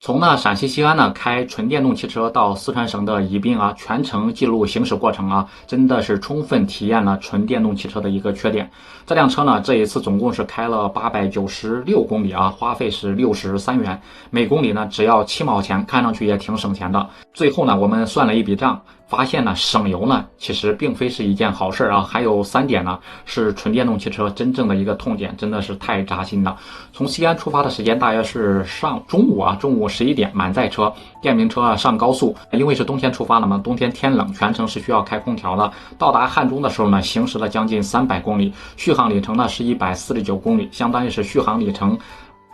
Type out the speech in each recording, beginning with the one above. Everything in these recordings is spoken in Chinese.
从陕西西安开纯电动汽车到四川省的宜宾全程记录行驶过程真的是充分体验了纯电动汽车的一个缺点。这辆车这一次总共是开了896公里花费是63元，每公里只要7毛钱，看上去也挺省钱的。最后我们算了一笔账，发现省油其实并非是一件好事还有3点是纯电动汽车真正的一个痛点，真的是太扎心了。从西安出发的时间大约是中午11点，满载车，电瓶车上高速，因为是冬天出发了嘛，冬天天冷，全程是需要开空调的。到达汉中的时候行驶了将近300公里，续航里程是149公里，相当于是续航里程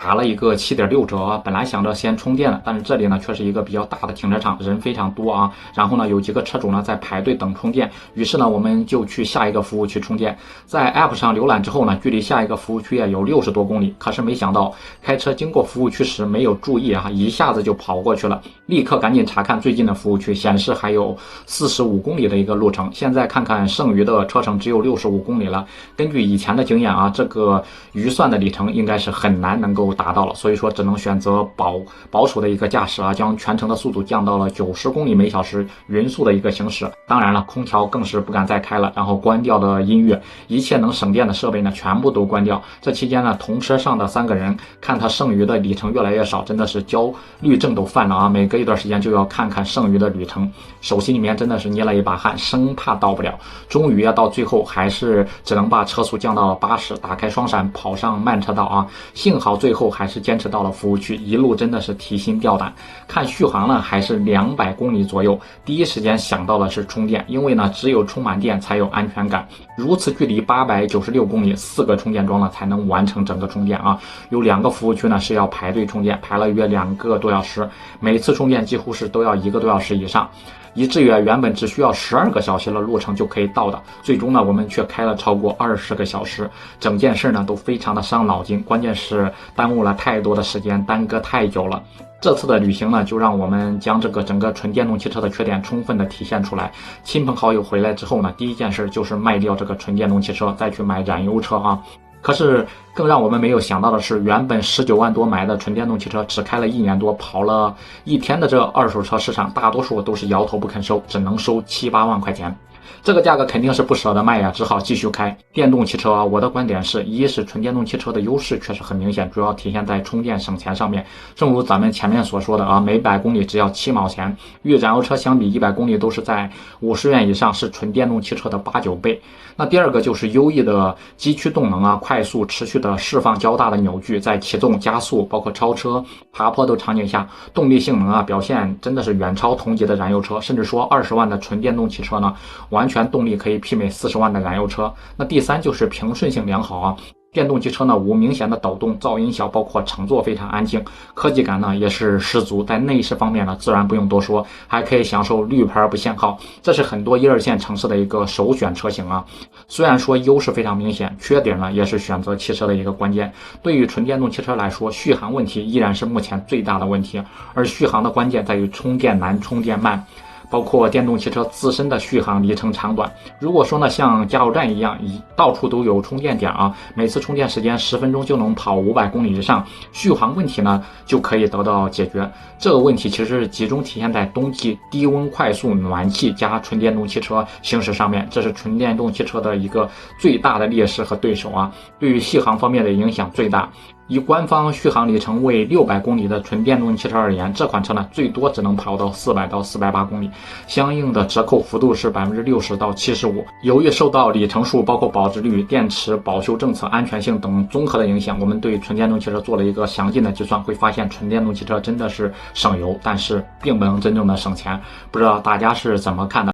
打了一个7.6折。本来想着先充电的，但是这里却是一个比较大的停车场，人非常多然后有几个车主在排队等充电，于是我们就去下一个服务区充电。在 App 上浏览之后距离下一个服务区也有60多公里，可是没想到开车经过服务区时没有注意一下子就跑过去了，立刻赶紧查看最近的服务区，显示还有45公里的一个路程。现在看看剩余的车程只有65公里了，根据以前的经验这个预算的里程应该是很难能够达到了，所以说只能选择保守的一个驾驶将全程的速度降到了90公里每小时，匀速的一个行驶。当然了，空调更是不敢再开了，然后关掉的音乐，一切能省电的设备全部都关掉。这期间同车上的3个人看他剩余的里程越来越少，真的是焦虑症都犯了每隔一段时间就要看看剩余的旅程，手心里面真的是捏了一把汗，生怕到不了。终于到最后还是只能把车速降到了80，打开双闪跑上慢车道幸好最后还是坚持到了服务区，一路真的是提心吊胆。看续航还是200公里左右，第一时间想到的是充电，因为只有充满电才有安全感。如此距离896公里，4个充电桩才能完成整个充电有2个服务区是要排队充电，排了约2个多小时，每次充电几乎是都要1个多小时以上，以至于原本只需要12个小时的路程就可以到的，最终我们却开了超过20个小时，整件事都非常的伤脑筋，关键是耽误了太多的时间，耽搁太久了。这次的旅行就让我们将这个整个纯电动汽车的缺点充分的体现出来。亲朋好友回来之后第一件事就是卖掉这个纯电动汽车，再去买燃油车可是更让我们没有想到的是，原本19万多买的纯电动汽车，只开了1年多，跑了1天的这二手车市场，大多数都是摇头不肯收，只能收7、8万块钱。这个价格肯定是不舍得卖只好继续开电动汽车我的观点是，一是纯电动汽车的优势确实很明显，主要体现在充电省钱上面。正如咱们前面所说的每100公里只要7毛钱，与燃油车相比100公里都是在50元以上，是纯电动汽车的8、9倍。那第二个就是优异的机驱动能快速持续的释放较大的扭矩，在启动、加速包括超车、爬坡等场景下，动力性能表现真的是远超同级的燃油车，甚至说20万的纯电动汽车完全动力可以媲美40万的燃油车。那第三就是平顺性良好电动汽车无明显的抖动，噪音小，包括乘坐非常安静，科技感也是十足。在内饰方面自然不用多说，还可以享受绿牌不限号，这是很多1、2线城市的一个首选车型虽然说优势非常明显，缺点也是选择汽车的一个关键。对于纯电动汽车来说，续航问题依然是目前最大的问题，而续航的关键在于充电难、充电慢，包括电动汽车自身的续航里程长短。如果说像加油站一样到处都有充电点每次充电时间10分钟就能跑500公里以上，续航问题就可以得到解决。这个问题其实是集中体现在冬季低温快速暖气加纯电动汽车行驶上面，这是纯电动汽车的一个最大的劣势和对手对于续航方面的影响最大。以官方续航里程为600公里的纯电动汽车而言，这款车最多只能跑到400到480公里，相应的折扣幅度是60%到75%。由于受到里程数、包括保值率、电池保修政策、安全性等综合的影响，我们对纯电动汽车做了一个详尽的计算，会发现纯电动汽车真的是省油，但是并不能真正的省钱。不知道大家是怎么看的？